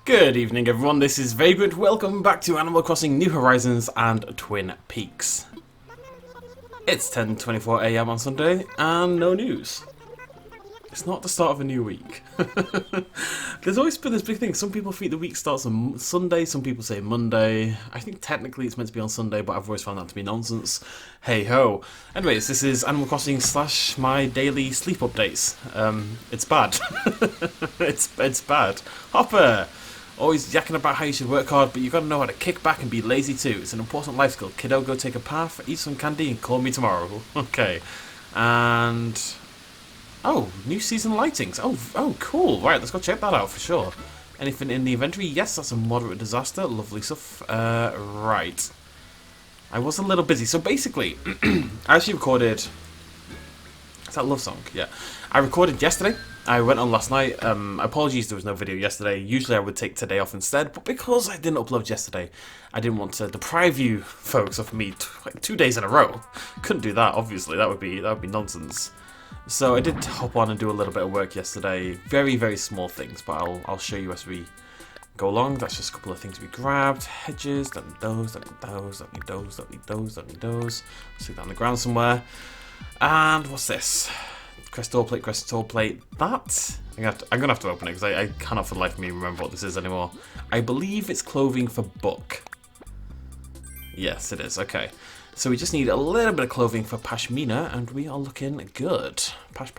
Good evening everyone, this is Vagrant. Welcome back to Animal Crossing New Horizons and Twin Peaks. It's 10:24 AM on Sunday and no news. It's not the start of a new week. There's always been this big thing. Some people think the week starts on Sunday, some people say Monday. I think technically it's meant to be on Sunday, but I've always found that to be nonsense. Hey ho. Anyways, this is Animal Crossing / my daily sleep updates. It's bad. it's bad. Hopper! Always yakking about how you should work hard, but you gotta know how to kick back and be lazy too. It's an important life skill. Kiddo, go take a bath, eat some candy, and call me tomorrow. Okay. And... oh, new season lightings. Oh, cool. Right, let's go check that out for sure. Anything in the inventory? Yes, that's a moderate disaster. Lovely stuff. Right. I was a little busy. So basically, I actually recorded... is that a love song? Yeah. I recorded yesterday. I went on last night. Apologies there was no video yesterday. Usually I would take today off instead, but because I didn't upload yesterday, I didn't want to deprive you folks of me 2 days in a row. Couldn't do that, obviously. That would be nonsense. So I did hop on and do a little bit of work yesterday. Very, very small things, but I'll show you as we go along. That's just a couple of things we grabbed. Hedges, don't need those, don't need those, don't need those, don't need those, don't need those. Stick that on the ground somewhere. And what's this? Crystal plate. That I'm gonna have to open it because I cannot for the life of me remember what this is anymore. I believe it's clothing for Buck. Yes, it is. Okay. So we just need a little bit of clothing for Pashmina, and we are looking good. Pash.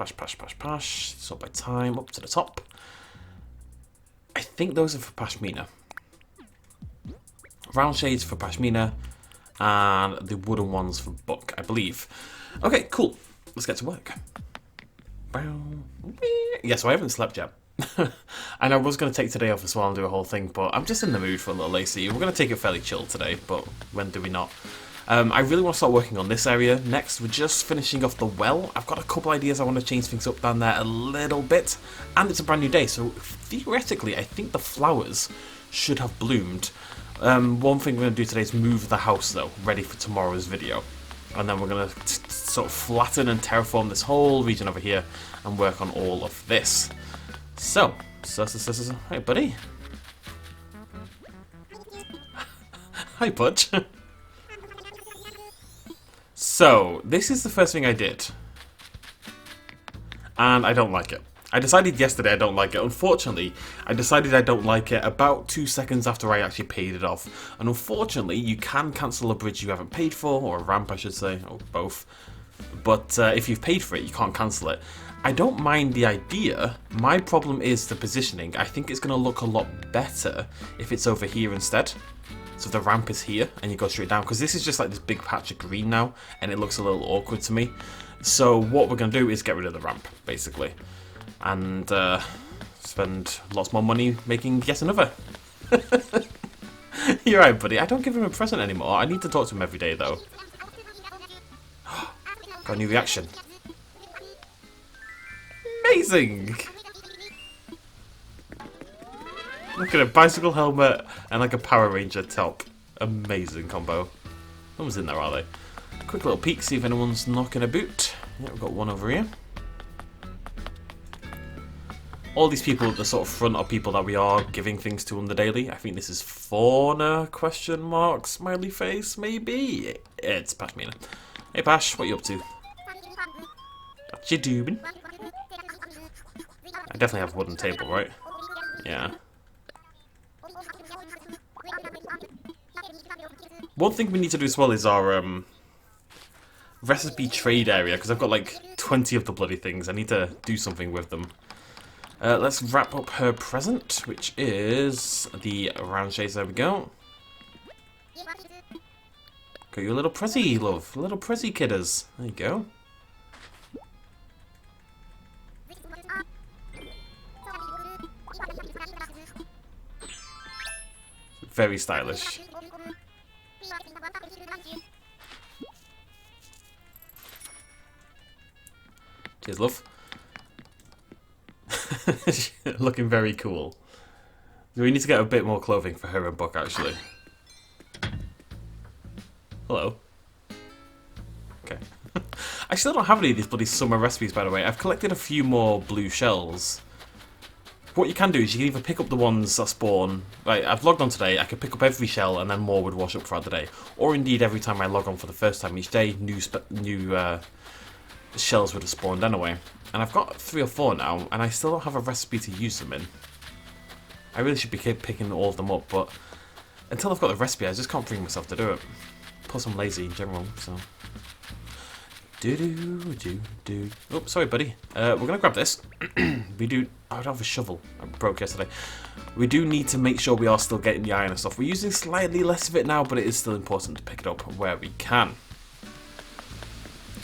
Sort by time, up to the top. I think those are for Pashmina. Round shades for Pashmina, and the wooden ones for Buck, I believe. Okay, cool. Let's get to work. Yeah, so I haven't slept yet. And I was going to take today off as well and do a whole thing, but I'm just in the mood for a little lazy. We're going to take it fairly chill today, but when do we not? I really want to start working on this area. Next, we're just finishing off the well. I've got a couple ideas. I want to change things up down there a little bit. And it's a brand new day, so theoretically, I think the flowers should have bloomed. One thing we're going to do today is move the house, though, ready for tomorrow's video. And then we're going to sort of flatten and terraform this whole region over here and work on all of this. So hi, buddy. Hi, Pudge. So, this is the first thing I did. And I don't like it. I decided yesterday I don't like it. Unfortunately, I decided I don't like it about 2 seconds after I actually paid it off. And unfortunately, you can cancel a bridge you haven't paid for, or a ramp I should say, or both. But if you've paid for it, you can't cancel it. I don't mind the idea. My problem is the positioning. I think it's going to look a lot better if it's over here instead. So the ramp is here, and you go straight down. Because this is just like this big patch of green now, and it looks a little awkward to me. So what we're going to do is get rid of the ramp, basically. And spend lots more money making yet another. You're right, buddy. I don't give him a present anymore. I need to talk to him every day, though. Got a new reaction. Amazing! Look at a bicycle helmet and like a Power Ranger top. Amazing combo. No one's in there, are they? Quick little peek, see if anyone's knocking a boot. Yeah, we've got one over here. All these people at the sort of front are people that we are giving things to on the daily. I think this is Fauna, question mark, smiley face, maybe? It's Pashmina. Hey Pash, what are you up to? What you doing? I definitely have a wooden table, right? Yeah. One thing we need to do as well is our recipe trade area, because I've got like 20 of the bloody things. I need to do something with them. Let's wrap up her present, which is the round shades. There we go. Got you a little prezi, love. Little prezi kidders. There you go. Very stylish. Cheers, love. Looking very cool. We need to get a bit more clothing for her and Buck, actually. Hello. Okay. I still don't have any of these bloody summer recipes, by the way. I've collected a few more blue shells. What you can do is you can either pick up the ones that spawn. Like, I've logged on today, I could pick up every shell and then more would wash up throughout the day. Or indeed, every time I log on for the first time each day, new shells would have spawned anyway. And I've got 3 or 4 now, and I still don't have a recipe to use them in. I really should be picking all of them up, but until I've got the recipe, I just can't bring myself to do it. Plus, I'm lazy in general, so... Oh, sorry, buddy. We're gonna grab this. We do... I don't have a shovel. I broke yesterday. We do need to make sure we are still getting the iron and stuff. We're using slightly less of it now, but it is still important to pick it up where we can.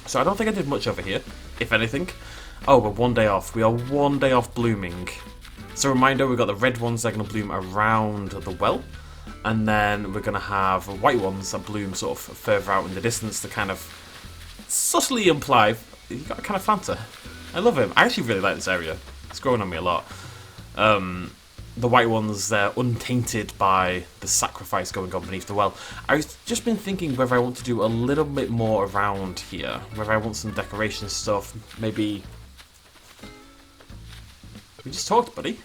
So I don't think I did much over here, if anything. Oh, we're 1 day off. We are 1 day off blooming. So reminder, we've got the red ones that are going to bloom around the well. And then we're going to have white ones that bloom sort of further out in the distance to kind of subtly imply... You got a kind of Fanta. I love him. I actually really like this area. It's growing on me a lot. The white ones, they're untainted by the sacrifice going on beneath the well. I've just been thinking whether I want to do a little bit more around here. Whether I want some decoration stuff. Maybe... We just talked, buddy.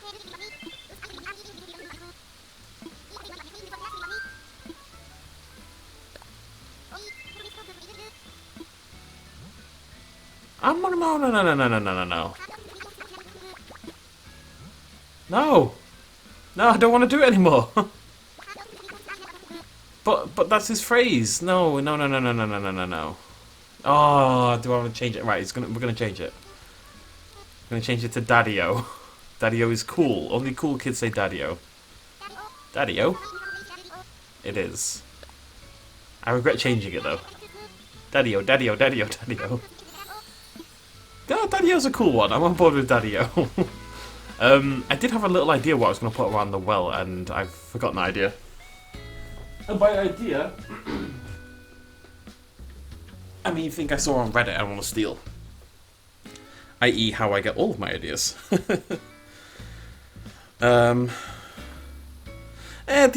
No. No! No, I don't want to do it anymore. But that's his phrase. No. Oh, do I want to change it? Right, we're gonna change it. We're gonna change it to Daddy-O. Daddy-O is cool. Only cool kids say Daddy-O. Daddy-O? It is. I regret changing it though. Daddy-O. No, Daddy-O's a cool one. I'm on board with Daddy-O. I did have a little idea what I was going to put around the well, and I've forgotten the idea. And by idea, I mean, think I saw on Reddit I want to steal. I.e. how I get all of my ideas. They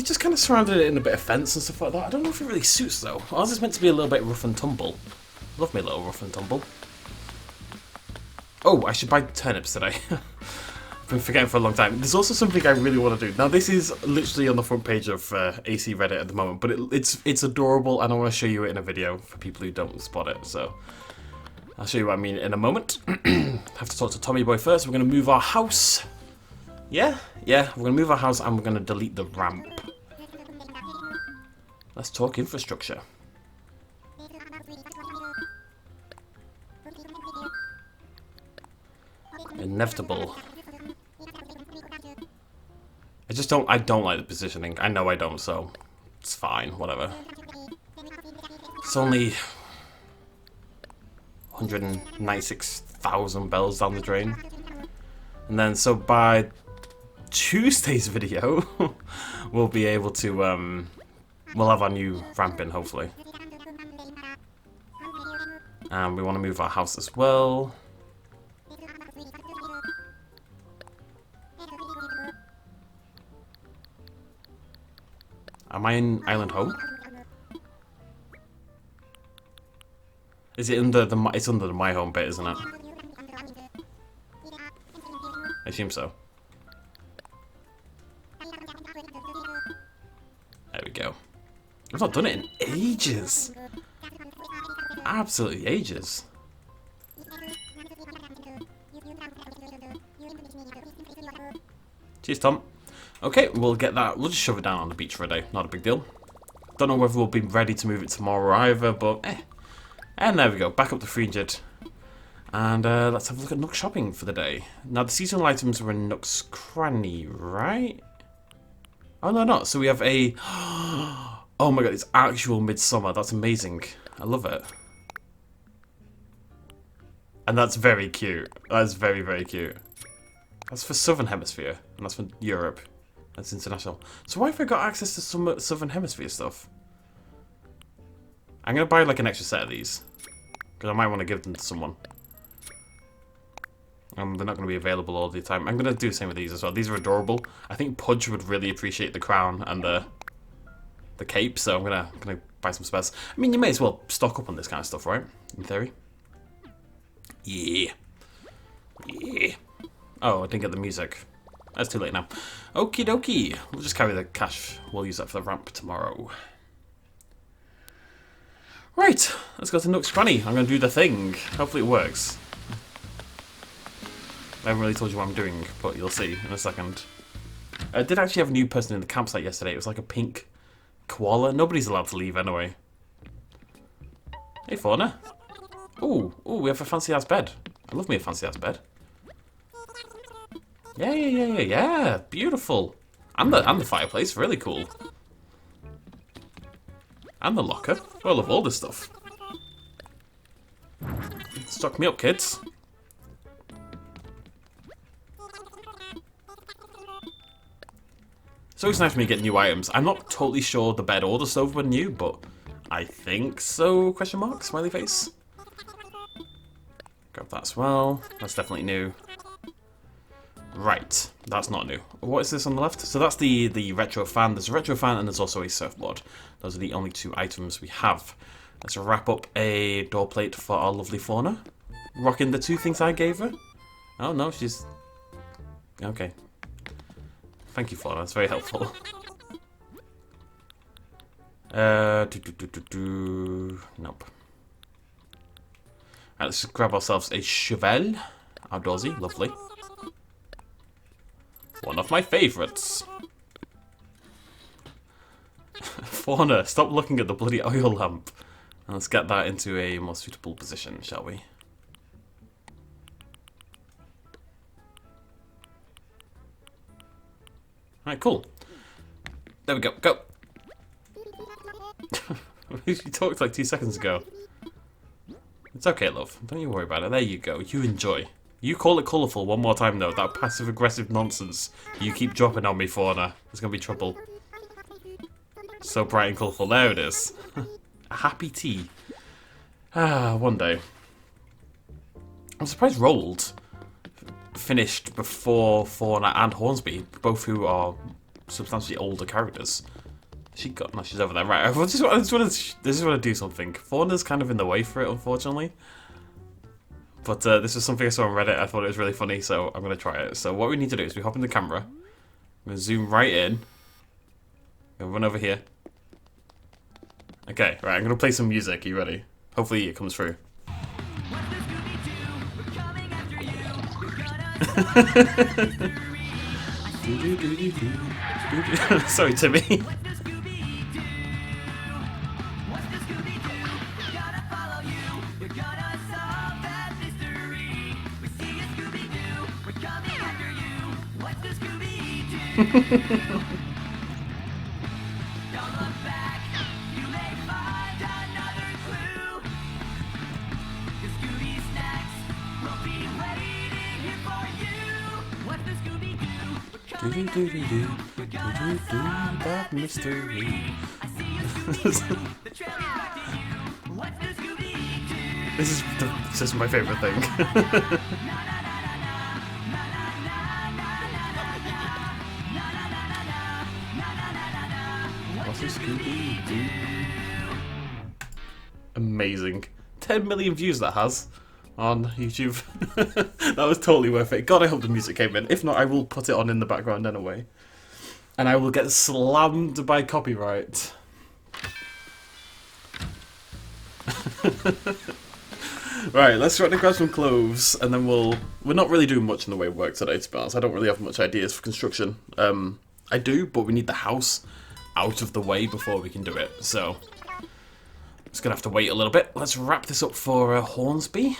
just kind of surrounded it in a bit of fence and stuff like that. I don't know if it really suits though. Ours is meant to be a little bit rough and tumble. Love me a little rough and tumble. Oh, I should buy turnips today. I've been forgetting for a long time. There's also something I really want to do. Now, this is literally on the front page of AC Reddit at the moment, but it's adorable, and I want to show you it in a video for people who don't spot it. So, I'll show you what I mean in a moment. Have to talk to Tommy Boy first. We're going to move our house. Yeah, we're going to move our house, and we're going to delete the ramp. Let's talk infrastructure. Inevitable. I don't like the positioning. I know I don't, so it's fine, whatever. It's only 196,000 bells down the drain. And then, so by Tuesday's video, we'll be able to, we'll have our new ramp in, hopefully. And we want to move our house as well. Am I in Island Home? Is it under the? It's under the My Home bit, isn't it? I assume so. There we go. I've not done it in ages. Absolutely ages. Cheers, Tom. Okay, we'll get that. We'll just shove it down on the beach for a day. Not a big deal. Don't know whether we'll be ready to move it tomorrow either, but And there we go. Back up to 300. And let's have a look at Nook shopping for the day. Now, the seasonal items are in Nook's cranny, right? Oh, no, not. So we have a... Oh my god, it's actual midsummer. That's amazing. I love it. And that's very cute. That's very, very cute. That's for Southern Hemisphere. And that's for Europe. That's international. So why have I got access to some Southern Hemisphere stuff? I'm going to buy like an extra set of these. Because I might want to give them to someone. They're not going to be available all the time. I'm going to do the same with these as well. These are adorable. I think Pudge would really appreciate the crown and the cape. So I'm going to buy some spares. I mean, you may as well stock up on this kind of stuff, right? In theory. Yeah. Yeah. Oh, I didn't get the music. That's too late now. Okie dokie. We'll just carry the cash. We'll use that for the ramp tomorrow. Right, let's go to Nook's Cranny. I'm going to do the thing. Hopefully it works. I haven't really told you what I'm doing, but you'll see in a second. I did actually have a new person in the campsite yesterday. It was like a pink koala. Nobody's allowed to leave anyway. Hey, Fauna. Ooh, we have a fancy-ass bed. I love me a fancy-ass bed. Yeah. Beautiful. And the fireplace, really cool. And the locker. Oh, I love all this stuff. Stock me up, kids. It's always nice for me to get new items. I'm not totally sure the bed or the stove were new, but I think so, question mark, smiley face. Grab that as well. That's definitely new. Right, that's not new. What is this on the left? So that's the retro fan. There's a retro fan and there's also a surfboard. Those are the only two items we have. Let's wrap up a door plate for our lovely Fauna. Rocking the two things I gave her. Oh no, she's... Okay. Thank you, Fauna. That's very helpful. Nope. Right, let's just grab ourselves a cheval. Outdoorsy, lovely. One of my favourites. Fauna, stop looking at the bloody oil lamp. And let's get that into a more suitable position, shall we? Alright, cool. There we go. Go! You talked like 2 seconds ago. It's okay, love. Don't you worry about it. There you go. You enjoy. You call it colourful one more time, though. That passive-aggressive nonsense you keep dropping on me, Fauna. There's going to be trouble. So bright and colourful. There it is. A happy tea. Ah, one day. I'm surprised ROALD finished before Fauna and Hornsby, both who are substantially older characters. She got... No, she's over there. Right, I just want to do something. Fauna's kind of in the way for it, unfortunately. But this was something I saw on Reddit. I thought it was really funny, so I'm going to try it. So what we need to do is we hop in the camera. I'm going to zoom right in. I'm going to run over here. Okay, right, I'm going to play some music. Are you ready? Hopefully it comes through. Sorry, Timmy. That mystery. This is my favorite thing. What's a Scooby-Doo? Amazing. 10 million views that has on YouTube. That was totally worth it. God, I hope the music came in. If not, I will put it on in the background anyway. And I will get slammed by copyright. Right, let's try to grab some clothes, and then we're not really doing much in the way of work today, to be honest. I don't really have much ideas for construction. I do, but we need the house out of the way before we can do it. So, just gonna have to wait a little bit. Let's wrap this up for Hornsby.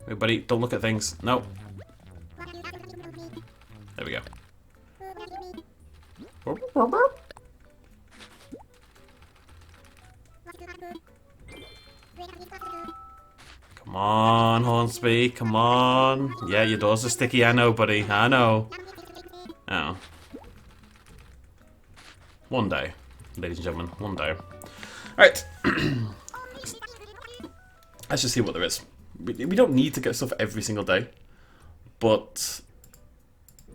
Hey, buddy, don't look at things. No. There we go. Come on, Hornsby, come on. Yeah, your doors are sticky, I know, buddy, I know. Oh. One day, ladies and gentlemen, one day. Alright. Let's just see what there is. We don't need to get stuff every single day, but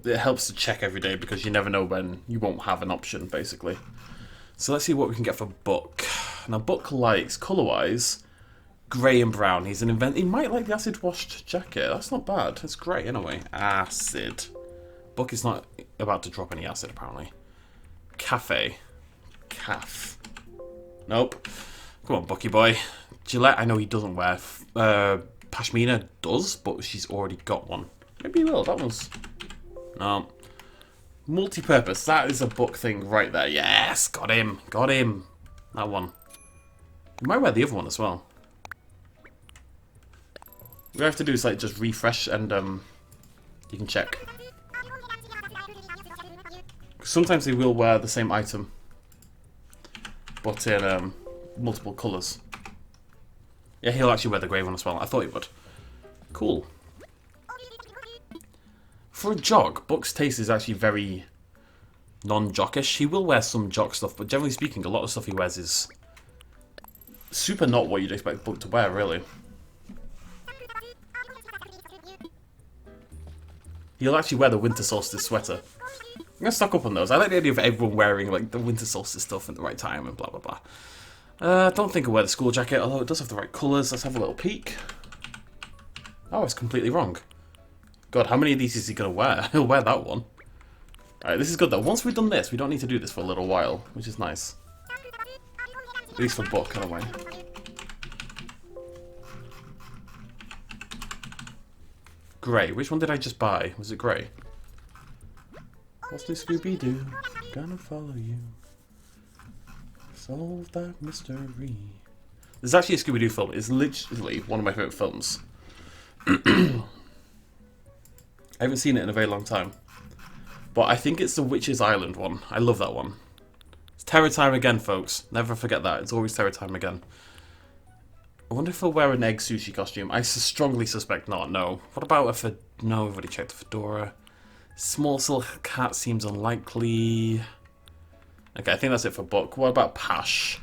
it helps to check every day because you never know when you won't have an option, basically. So let's see what we can get for Buck. Now, Buck likes, colour-wise, Grey and brown. He's an invent. He might like the acid washed jacket. That's not bad. It's great anyway. Acid. Book is not about to drop any acid apparently. Cafe. Calf. Nope. Come on, Bucky boy. Gillette, I know he doesn't wear. Pashmina does, but she's already got one. Maybe he will. That one's... No. Multi-purpose. That is a book thing right there. Yes! Got him. Got him. That one. You might wear the other one as well. What we have to do is like just refresh and you can check. Sometimes they will wear the same item, but in multiple colours. Yeah, he'll actually wear the grey one as well. I thought he would. Cool. For a jog, Buck's taste is actually very non-jockish. He will wear some jock stuff, but generally speaking, a lot of stuff he wears is super not what you'd expect Buck to wear, really. He'll actually wear the winter solstice sweater. I'm gonna stock up on those. I like the idea of everyone wearing like the winter solstice stuff at the right time and blah blah blah. Don't think I'll wear the school jacket, although it does have the right colours. Let's have a little peek. Oh, it's completely wrong. God, how many of these is he gonna wear? He'll wear that one. Alright, this is good though. Once we've done this, we don't need to do this for a little while, which is nice. At least for Buck, anyway. Grey. Which one did I just buy? Was it grey? What's the Scooby-Doo? Gonna follow you. Solve that mystery. There's actually a Scooby-Doo film. It's literally one of my favourite films. I haven't seen it in a very long time. But I think it's the Witch's Island one. I love that one. It's terror time again, folks. Never forget that. It's always terror time again. I wonder if he'll wear an egg sushi costume. I strongly suspect not, no. What about a no, I've already checked the fedora. Small silk hat seems unlikely. Okay, I think that's it for Buck. What about Pash?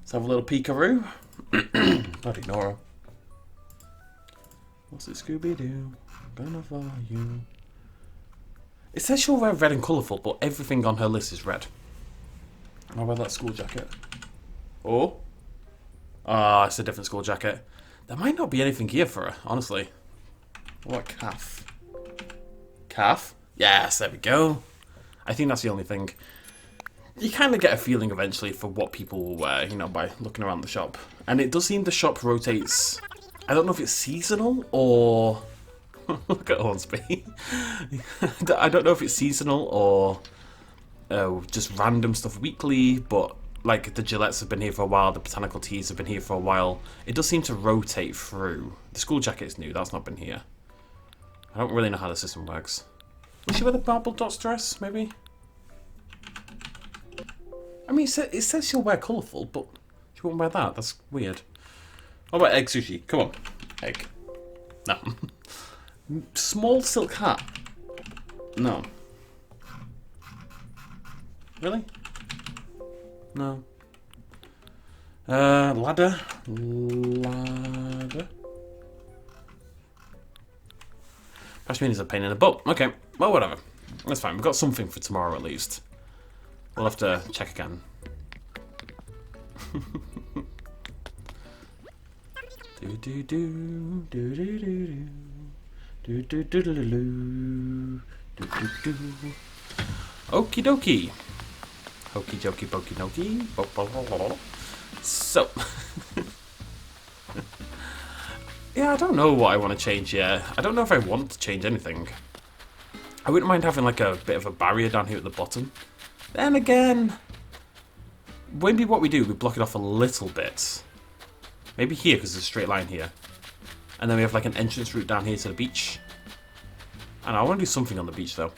Let's have a little peekaroo. Bloody Nora. What's it, Scooby-Doo? Gonna follow you. It says she'll wear red and colourful, but everything on her list is red. I'll wear that school jacket. Oh. Ah, it's a different school jacket. There might not be anything here for her, honestly. What calf? Calf? Yes, there we go. I think that's the only thing. You kind of get a feeling eventually for what people will wear, you know, by looking around the shop. And it does seem the shop rotates. I don't know if it's seasonal or... Look at Hornsby. I don't know if it's seasonal or just random stuff weekly, but like the Gillettes have been here for a while, the botanical teas have been here for a while. It does seem to rotate through. The school jacket is new, that's not been here. I don't really know how the system works. Will she wear the marble dots dress, maybe? I mean, it says she'll wear colourful, but she won't wear that. That's weird. What about egg sushi? Come on. Egg. No. Small silk hat. No. Really? No. Ladder. Ladder. Pashmin is a pain in the butt. Okay. Well, whatever. That's fine. We've got something for tomorrow at least. We'll have to check again. Do do do do do do do do do do do do do do. Okie dokie. Hokey jokey pokey dokey. So yeah, I don't know what I want to change yet. I don't know if I want to change anything. I wouldn't mind having like a bit of a barrier down here at the bottom. Then again, maybe what we do, we block it off a little bit. Maybe here, because there's a straight line here. And then we have like an entrance route down here to the beach. And I want to do something on the beach, though.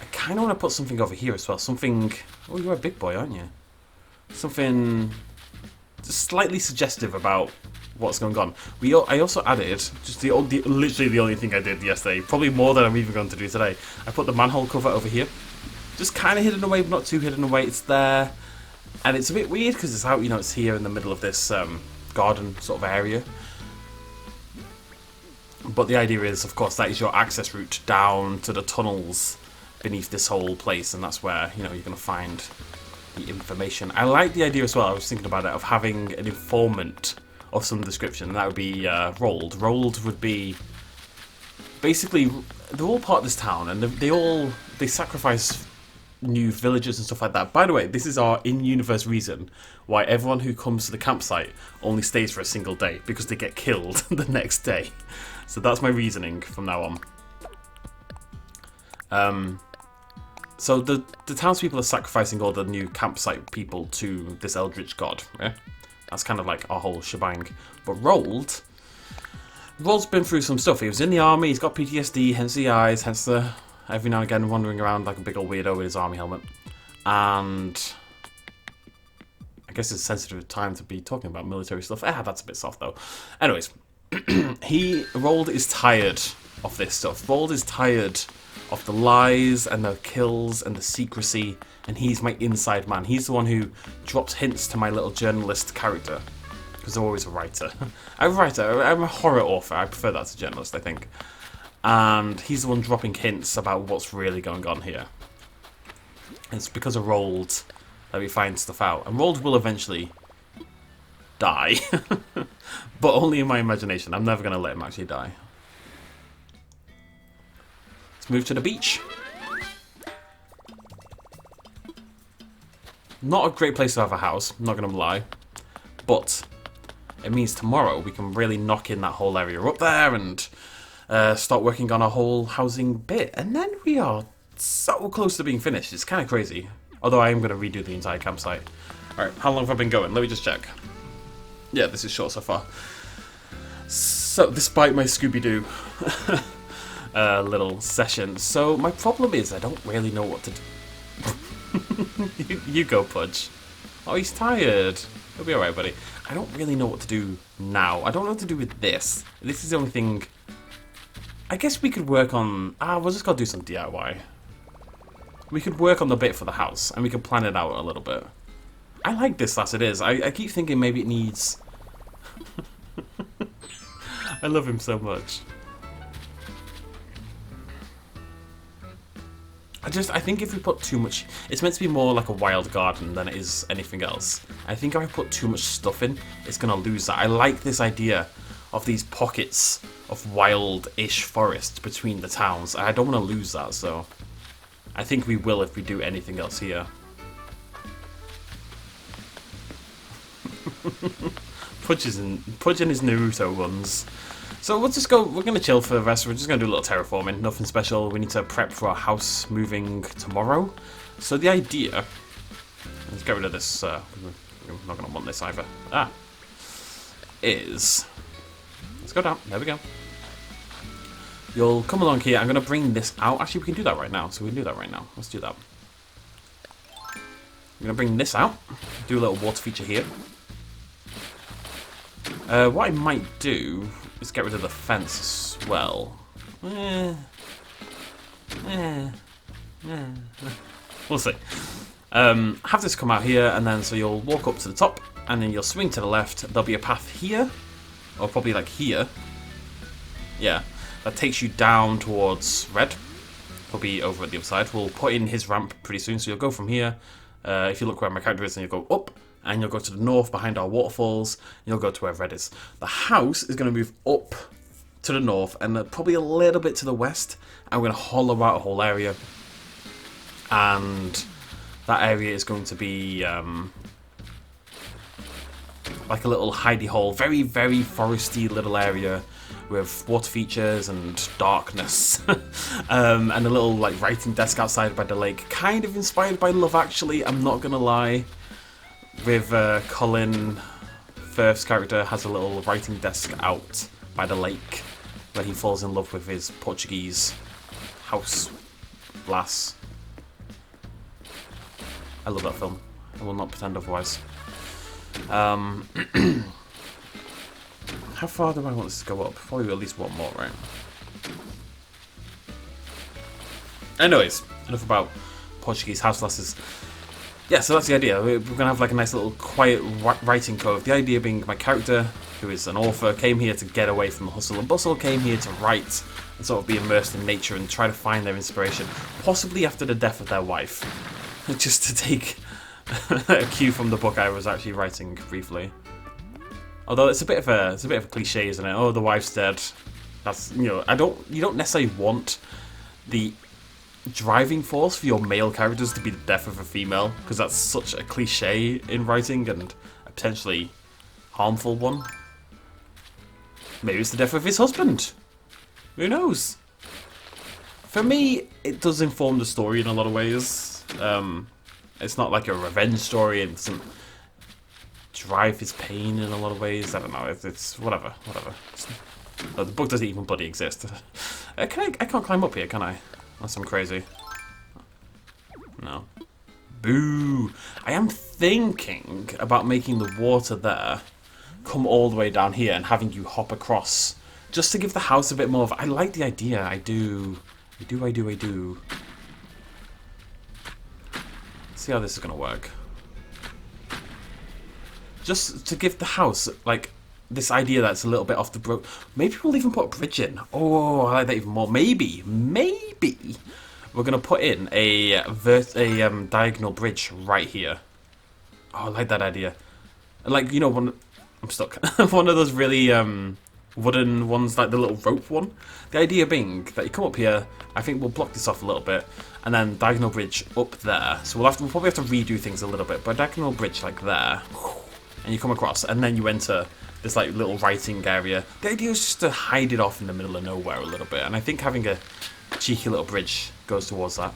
I kind of want to put something over here as well. Something... Oh, you're a big boy, aren't you? Something just slightly suggestive about what's going on. I also added, just literally the only thing I did yesterday, probably more than I'm even going to do today. I put the manhole cover over here. Just kind of hidden away, but not too hidden away. It's there. And it's a bit weird because it's out, you know, it's here in the middle of this garden sort of area. But the idea is, of course, that is your access route down to the tunnels beneath this whole place, and that's where, you know, you're going to find the information. I like the idea as well, I was thinking about it, of having an informant of some description, and that would be ROALD. ROALD would be basically, they're all part of this town, and they sacrifice new villagers and stuff like that. By the way, this is our in-universe reason why everyone who comes to the campsite only stays for a single day, because they get killed the next day. So that's my reasoning from now on. So the townspeople are sacrificing all the new campsite people to this eldritch god. Yeah? That's kind of like our whole shebang. But ROALD's been through some stuff. He was in the army, he's got PTSD, hence the eyes, hence the every now and again wandering around like a big old weirdo with his army helmet. And I guess it's a sensitive time to be talking about military stuff. That's a bit soft though. Anyways, ROALD is tired of this stuff. ROALD is tired of the lies and the kills and the secrecy, and he's my inside man. He's the one who drops hints to my little journalist character, because I'm always a writer. I'm a horror author. I prefer that to journalist, I think. And he's the one dropping hints about what's really going on here. It's because of ROALD that we find stuff out. And ROALD will eventually die. But only in my imagination. I'm never going to let him actually die. Let's move to the beach. Not a great place to have a house, I'm not going to lie. But it means tomorrow we can really knock in that whole area up there and start working on our whole housing bit. And then we are so close to being finished. It's kind of crazy. Although I am going to redo the entire campsite. Alright, how long have I been going? Let me just check. Yeah, this is short so far. So, despite my Scooby-Doo little session. So, my problem is I don't really know what to do. you go, Pudge. Oh, he's tired. He'll be alright, buddy. I don't really know what to do now. I don't know what to do with this. This is the only thing. I guess we could work on... we'll just go do some DIY. We could work on the bit for the house, and we could plan it out a little bit. I like this as it is. I keep thinking maybe it needs... I love him so much. I think if we put too much... It's meant to be more like a wild garden than it is anything else. I think if I put too much stuff in, it's going to lose that. I like this idea of these pockets of wild-ish forest between the towns. I don't want to lose that, so... I think we will if we do anything else here. Pudge in his Naruto runs. So we'll just go, we're going to chill for the rest. We're just going to do a little terraforming, nothing special. We need to prep for our house moving tomorrow. So the idea, let's get rid of this, we're not going to want this either, is, let's go down, there we go. You'll come along here, I'm going to bring this out. Actually, we can do that right now, so we can do that right now. Let's do that. I'm going to bring this out, do a little water feature here. What I might do is get rid of the fence as well. We'll see. Have this come out here, and then so you'll walk up to the top, and then you'll swing to the left. There'll be a path here, or probably like here. Yeah, that takes you down towards red. He'll be over at the other side. We'll put in his ramp pretty soon, so you'll go from here. If you look where my character is, then you'll go up. And you'll go to the north behind our waterfalls. And you'll go to where red is. The house is going to move up to the north and probably a little bit to the west. And we're going to hollow out a whole area. And that area is going to be like a little hidey hole. Very, very foresty little area with water features and darkness. And a little like writing desk outside by the lake. Kind of inspired by Love Actually, I'm not going to lie. With Colin Firth's character has a little writing desk out by the lake when he falls in love with his Portuguese house lass. I love that film. I will not pretend otherwise. How far do I want this to go up? Probably at least one more, right? Anyways, enough about Portuguese house lasses. Yeah, so that's the idea. We're going to have like a nice little quiet writing cove. The idea being my character, who is an author, came here to get away from the hustle and bustle, came here to write and sort of be immersed in nature and try to find their inspiration, possibly after the death of their wife. Just to take a cue from the book I was actually writing briefly. Although it's a bit of a cliche, isn't it? Oh, the wife's dead. That's, you know, you don't necessarily want the driving force for your male characters to be the death of a female, because that's such a cliche in writing and a potentially harmful one. Maybe it's the death of his husband. Who knows? For me, it does inform the story in a lot of ways. It's not like a revenge story, and doesn't drive his pain in a lot of ways. I don't know. It's whatever. The book doesn't even bloody exist. I can't climb up here, can I? Unless I'm crazy. No. Boo! I am thinking about making the water there come all the way down here and having you hop across, just to give the house a bit more of... I like the idea. I do. See how this is going to work. Just to give the house, like, this idea that's a little bit off the road. Maybe we'll even put a bridge in. Oh, I like that even more. Maybe we're going to put in a diagonal bridge right here. Oh, I like that idea. Like, you know, I'm stuck. One of those really wooden ones, like the little rope one. The idea being that you come up here, I think we'll block this off a little bit, and then diagonal bridge up there. So we'll probably have to redo things a little bit, but diagonal bridge like there, and you come across, and then you enter this like little writing area. The idea is just to hide it off in the middle of nowhere a little bit, and I think having a cheeky little bridge goes towards that.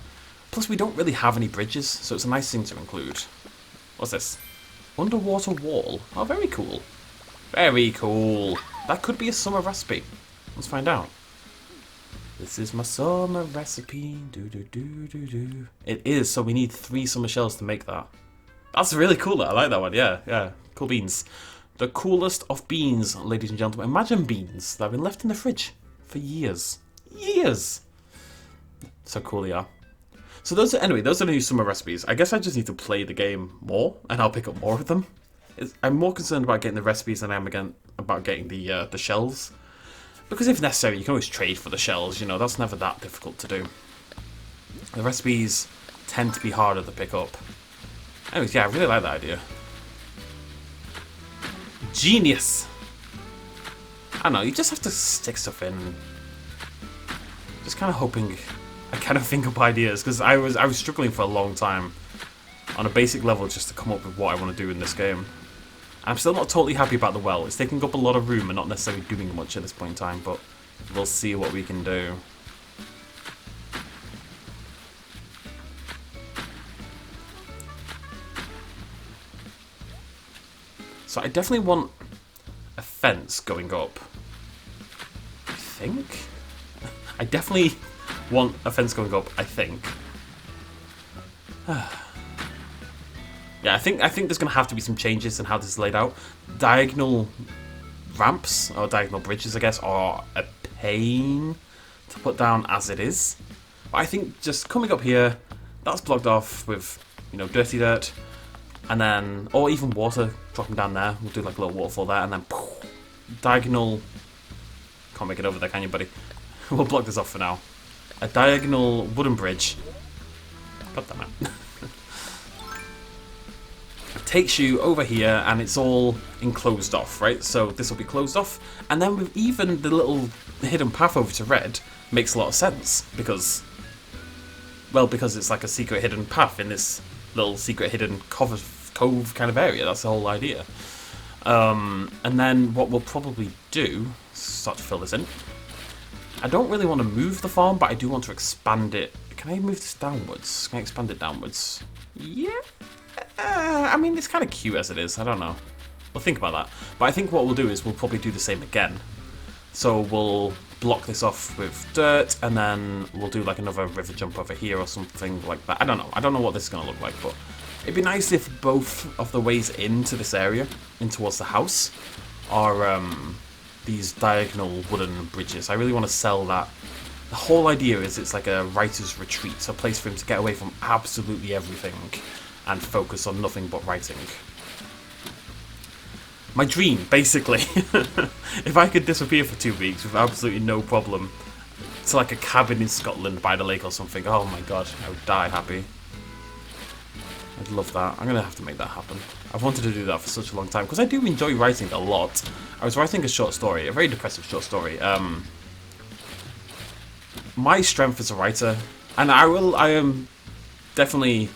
Plus, we don't really have any bridges, so it's a nice thing to include. What's this? Underwater wall. Oh, very cool. Very cool. That could be a summer recipe. Let's find out. This is my summer recipe. Do. It is, so we need 3 summer shells to make that. That's really cool. I like that one. Yeah. Cool beans. The coolest of beans, ladies and gentlemen. Imagine beans that have been left in the fridge for years. Years! So cool they are. So those are the new summer recipes. I guess I just need to play the game more, and I'll pick up more of them. I'm more concerned about getting the recipes than I am about getting the shells. Because if necessary, you can always trade for the shells, you know, that's never that difficult to do. The recipes tend to be harder to pick up. Anyways, yeah, I really like that idea. Genius! I don't know, you just have to stick stuff in. Just kind of hoping I kind of think up ideas, because I was struggling for a long time on a basic level just to come up with what I want to do in this game. I'm still not totally happy about the well. It's taking up a lot of room and not necessarily doing much at this point in time, but we'll see what we can do. So I definitely want a fence going up. I think? I definitely want a fence going up, I think. Yeah, I think there's going to have to be some changes in how this is laid out. Diagonal ramps, or diagonal bridges, I guess, are a pain to put down as it is. But I think just coming up here, that's blocked off with, you know, dirty dirt, and then, or even water dropping down there. We'll do like a little waterfall there, and then poof, diagonal. Can't make it over there, can you, buddy? We'll block this off for now. A diagonal wooden bridge. God damn it. Takes you over here, and it's all enclosed off, right? So this will be closed off, and then with even the little hidden path over to red makes a lot of sense, because it's like a secret hidden path in this little secret hidden cove kind of area. That's the whole idea. And then what we'll probably do, start to fill this in. I don't really want to move the farm, but I do want to expand it. Can I move this downwards? Can I expand it downwards? Yeah. I mean, it's kind of cute as it is. I don't know. We'll think about that. But I think what we'll do is we'll probably do the same again. So we'll block this off with dirt, and then we'll do like another river jump over here or something like that. I don't know. I don't know what this is going to look like, but it'd be nice if both of the ways into this area, in towards the house, are these diagonal wooden bridges. I really want to sell that. The whole idea is it's like a writer's retreat, so a place for him to get away from absolutely everything and focus on nothing but writing. My dream, basically. If I could disappear for 2 weeks with absolutely no problem to like a cabin in Scotland by the lake or something, oh my god, I would die happy. I'd love that. I'm going to have to make that happen. I've wanted to do that for such a long time, because I do enjoy writing a lot. I was writing a short story, a very depressive short story. My strength as a writer, and I am definitely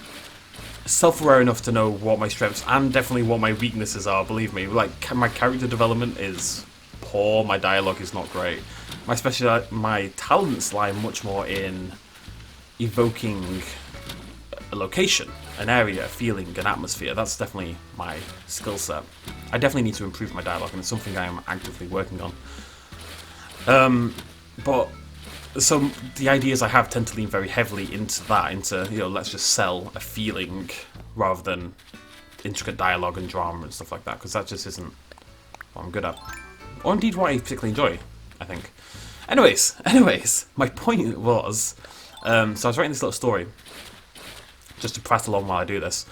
self-aware enough to know what my strengths and definitely what my weaknesses are, believe me. Like, my character development is poor, my dialogue is not great. My talents lie much more in evoking a location, an area, a feeling, an atmosphere. That's definitely my skill set. I definitely need to improve my dialogue, and it's something I am actively working on. But so the ideas I have tend to lean very heavily into that, let's just sell a feeling rather than intricate dialogue and drama and stuff like that, because that just isn't what I'm good at, or indeed what I particularly enjoy, I think. Anyways, my point was, so I was writing this little story, just to prattle on while I do this,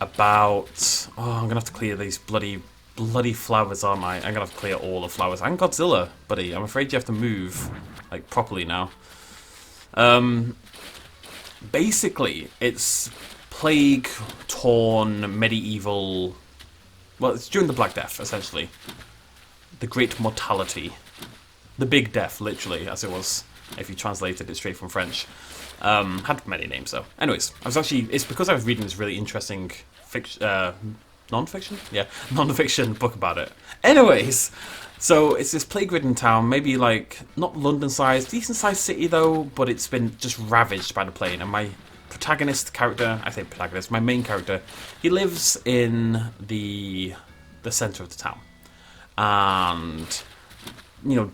about, I'm going to have to clear these bloody flowers, aren't I? I'm going to have to clear all the flowers. And Godzilla, buddy, I'm afraid you have to move, like, properly now. Basically, it's plague-torn, medieval, well, it's during the Black Death, essentially. The Great Mortality. The Big Death, literally, as it was, if you translated it straight from French. Had many names, though. Anyways, it's because I was reading this really interesting non-fiction? Yeah, non-fiction book about it. Anyways, so it's this plague-ridden town, maybe like, not London-sized, decent-sized city though, but it's been just ravaged by the plague, and my my main character, he lives in the centre of the town. And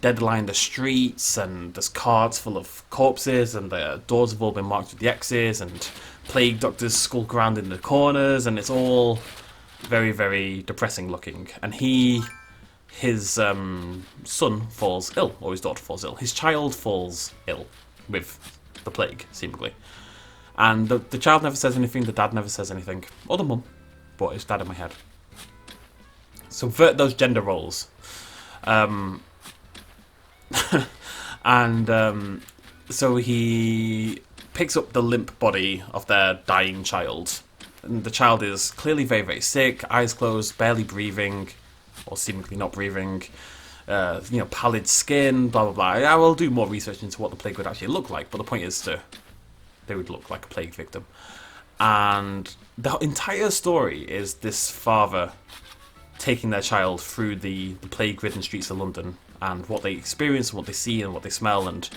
dead line the streets, and there's carts full of corpses, and the doors have all been marked with the X's, and plague doctors skulk around in the corners, and it's all very, very depressing looking. And his son falls ill, or his daughter falls ill. His child falls ill with the plague, seemingly. And the child never says anything, the dad never says anything, or the mum, but it's dad in my head. Subvert those gender roles. So he picks up the limp body of their dying child. And the child is clearly very, very sick, eyes closed, barely breathing, or seemingly not breathing, pallid skin, blah, blah, blah. I will do more research into what the plague would actually look like, but the point is they would look like a plague victim. And the entire story is this father taking their child through the plague-ridden streets of London, and what they experience, and what they see, and what they smell, and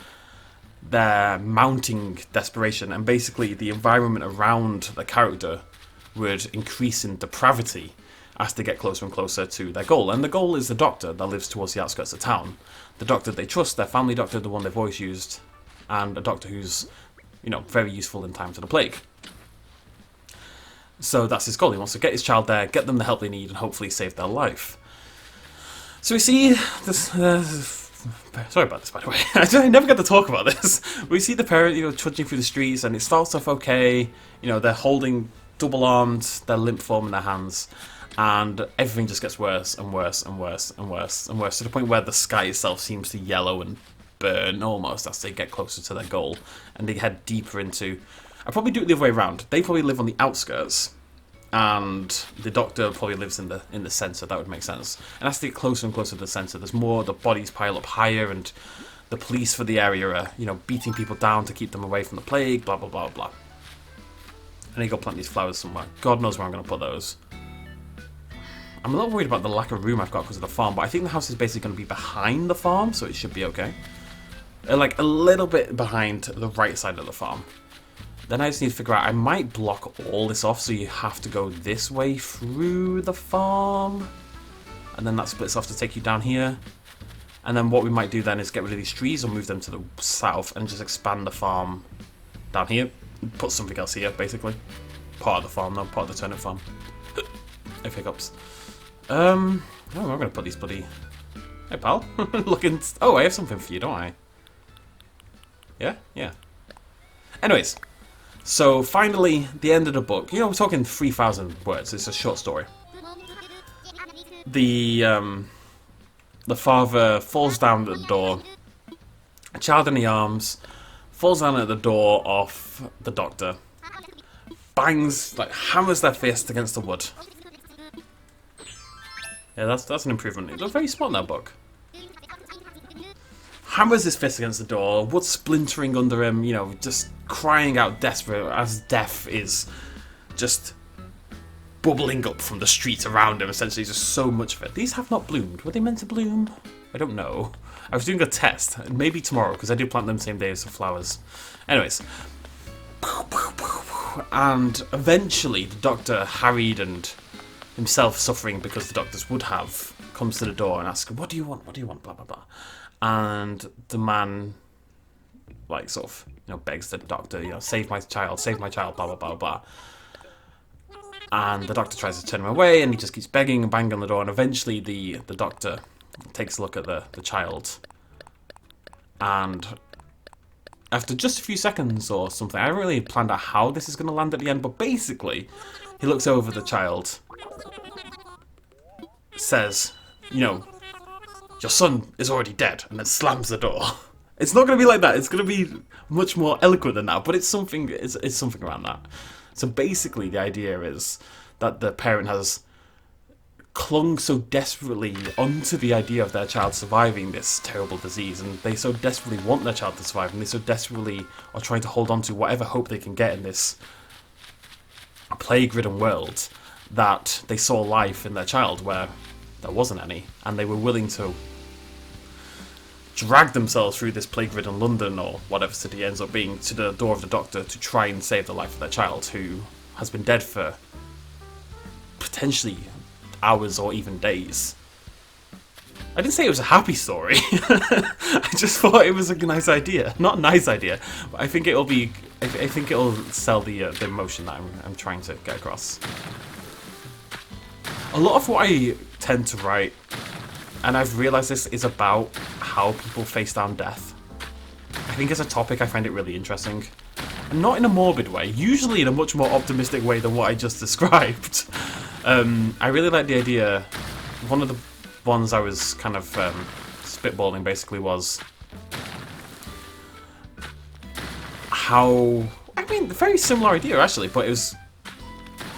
their mounting desperation. And basically the environment around the character would increase in depravity as they get closer and closer to their goal. And the goal is the doctor that lives towards the outskirts of town. The doctor they trust, their family doctor, the one they've always used, and a doctor who's, very useful in times of the plague. So that's his goal. He wants to get his child there, get them the help they need, and hopefully save their life. So we see this. Sorry about this, by the way. I never get to talk about this. We see the parent, trudging through the streets, and it starts off okay. They're holding double-armed, their limp form in their hands, and everything just gets worse and worse and worse and worse and worse, to the point where the sky itself seems to yellow and burn almost as they get closer to their goal, and they head deeper into. I probably do it the other way around. They probably live on the outskirts, and the doctor probably lives in the centre. That would make sense. And as they get closer and closer to the centre, there's more. The bodies pile up higher, and the police for the area are, beating people down to keep them away from the plague. Blah blah blah blah. I need to go plant these flowers somewhere. God knows where I'm going to put those. I'm a little worried about the lack of room I've got because of the farm, but I think the house is basically going to be behind the farm, so it should be okay. Like a little bit behind the right side of the farm. Then I just need to figure out, I might block all this off, so you have to go this way through the farm. And then that splits off to take you down here. And then what we might do then is get rid of these trees or move them to the south and just expand the farm down here. Put something else here, basically. Part of the farm, though. Part of the turnip farm. No hiccups. I'm going to put these bloody... Hey, pal. Looking... Oh, I have something for you, don't I? Yeah? Yeah. Anyways. So, finally, the end of the book. We're talking 3,000 words. It's a short story. The father falls down at the door. A child in the arms falls down at the door of the doctor. bangs, like hammers their fist against the wood. Yeah, that's an improvement. It looks very smart in that book. Hammers his fist against the door, wood splintering under him, you know, just crying out desperate as death is just bubbling up from the streets around him, essentially, just so much of it. These have not bloomed. Were they meant to bloom? I don't know. I was doing a test, maybe tomorrow, because I do plant them the same day as the flowers. Anyways. And eventually the doctor, harried and himself suffering because the doctors would have, comes to the door and asks, what do you want? What do you want? Blah, blah, blah. And the man, like, sort of, you know, begs the doctor, you know, save my child, blah, blah, blah, blah. And the doctor tries to turn him away, and he just keeps begging and banging on the door, and eventually the doctor takes a look at the child. And after just a few seconds or something, I haven't really planned out how this is going to land at the end, but basically, he looks over the child, says, you know, your son is already dead, and then slams the door. It's not going to be like that. It's going to be much more eloquent than that, but it's something. It's something around that. So basically, the idea is that the parent has clung so desperately onto the idea of their child surviving this terrible disease, and they so desperately want their child to survive, and they so desperately are trying to hold on to whatever hope they can get in this plague-ridden world, that they saw life in their child where there wasn't any, and they were willing to drag themselves through this plague-ridden London, or whatever city it ends up being, to the door of the doctor to try and save the life of their child, who has been dead for potentially hours or even days. I didn't say it was a happy story. I just thought it was a nice idea. Not a nice idea, but I think it'll be. I think it'll sell the emotion that I'm trying to get across. A lot of what I tend to write, and I've realised this, is about how people face down death. I think as a topic I find it really interesting. And not in a morbid way, usually in a much more optimistic way than what I just described. I really like the idea. One of the ones I was kind of spitballing basically was how, I mean, very similar idea actually, but it was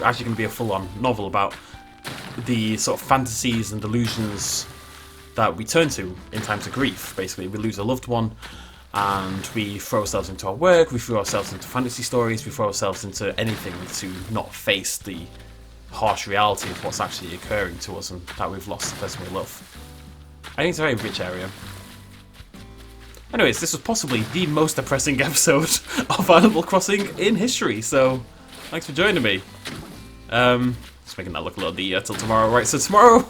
actually going to be a full-on novel about the sort of fantasies and delusions that we turn to in times of grief. Basically, we lose a loved one, and we throw ourselves into our work, we throw ourselves into fantasy stories, we throw ourselves into anything to not face the harsh reality of what's actually occurring to us and that we've lost the person we love. I think it's a very rich area. Anyways, this was possibly the most depressing episode of Animal Crossing in history, so thanks for joining me. Just making that look a little neater till tomorrow. Right, so tomorrow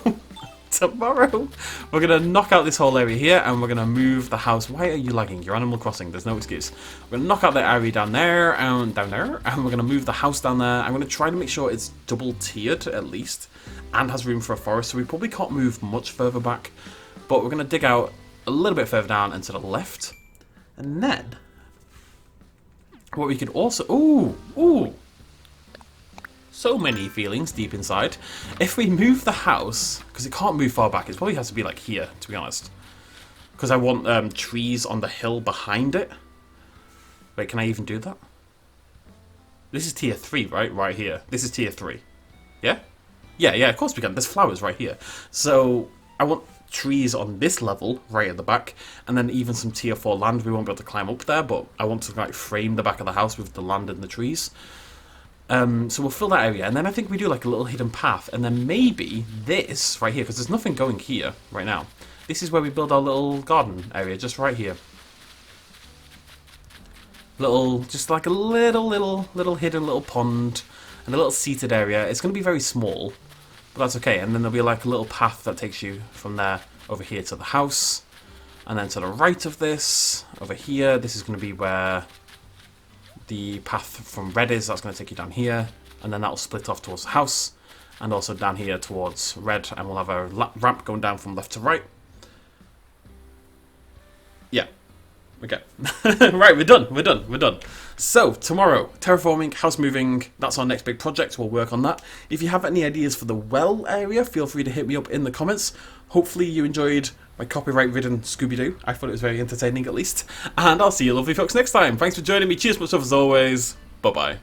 we're going to knock out this whole area here, and we're going to move the house. Why are you lagging? You're Animal Crossing, there's no excuse. We're going to knock out that area down there, and we're going to move the house down there. I'm going to try to make sure it's double tiered at least, and has room for a forest, so we probably can't move much further back, but we're going to dig out a little bit further down and to the left, and then what we could also, ooh, so many feelings deep inside. If we move the house, because it can't move far back, it probably has to be like here, to be honest. Because I want trees on the hill behind it. Wait, can I even do that? This is tier 3, right? Right here. This is tier 3. Yeah? Yeah, of course we can. There's flowers right here. So I want trees on this level, right at the back, and then even some tier 4 land. We won't be able to climb up there, but I want to like frame the back of the house with the land and the trees. So we'll fill that area, and then I think we do like a little hidden path, and then maybe this right here, because there's nothing going here right now. This is where we build our little garden area, just right here. Just like a little hidden little pond, and a little seated area. It's going to be very small, but that's okay. And then there'll be like a little path that takes you from there over here to the house, and then to the right of this, over here, this is going to be where the path from red is. That's going to take you down here, and then that'll split off towards the house, and also down here towards red, and we'll have a ramp going down from left to right. Yeah. Okay. Right, we're done. So, tomorrow, terraforming, house moving, that's our next big project. We'll work on that. If you have any ideas for the well area, feel free to hit me up in the comments. Hopefully you enjoyed my copyright-ridden Scooby-Doo. I thought it was very entertaining, at least. And I'll see you lovely folks next time. Thanks for joining me. Cheers, much love as always. Bye-bye.